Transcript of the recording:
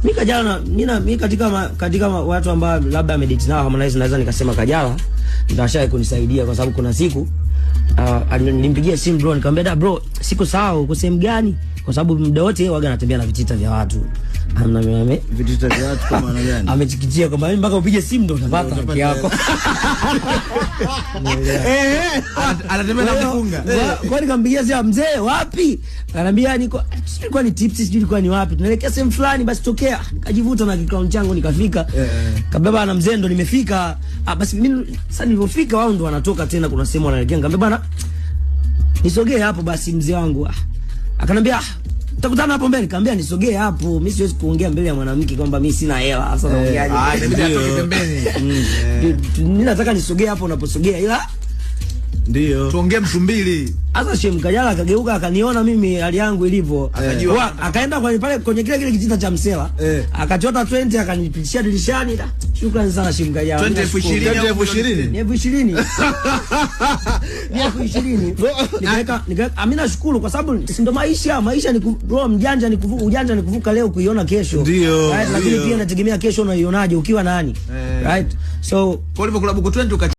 Mimi Kajala mimi katika watu ambao labda amedate nao Harmonize naweza nikasema Kajala ndashaye kunisaidia kwa sababu kuna siku nilimpigia simu bro nikamwambia da bro siku sawa uko sehemu gani kwa sababu muda wote yeye waga anatembea na vitita vya watu. Vitita vya watu kwa maana gani? Amechikitia kwamba mimi mpaka upige simu ndo utapata haki yako. Anatembea na kufunga. Kwa nikampigia simu mzee wapi? Ananiambia nilikuwa ni tips sijui ilikuwa ni wapi. Tunaelekea sehemu fulani basi tokea. Nikajivuta na kikao changu nikafika. Kabeba na mzee ndo nimefika. Basi mimi sasa nilipofika wao ndo wanatoka tena kuna sehemu wanaelekea. Nikamwambia bana nisogee hapo basi mzee wangu. Akanambia tutakutana hapo mbele. Nikamwambia nisogee hapo. Mimi siwezi kuongea mbele ya mwanamke kwamba mimi sina hela. Sasa naongeaje? Inabidi atoke pembeni. Mimi nataka nisogee hapo unaposogea ila ndio tuongee mtu mbili. Sasa Shem Kajala akageuka akaniona mimi hali yangu ilivyo. Akajua akaenda pale kwenye kile kitita cha msela. Akachota 20 akanipitishia dirishani. Shukrani sana Shem Kajala. 2020. Ni 2020. Nikaweka amina nashukuru kwa sababu ndio maisha ni bro mjanja ni kuvuka ujanja ni kuvuka leo kuiona kesho. Ndio. Right, lakini pia nategemea kesho unaionaje ukiwa nani. Right? So kwa hivyo klabu 20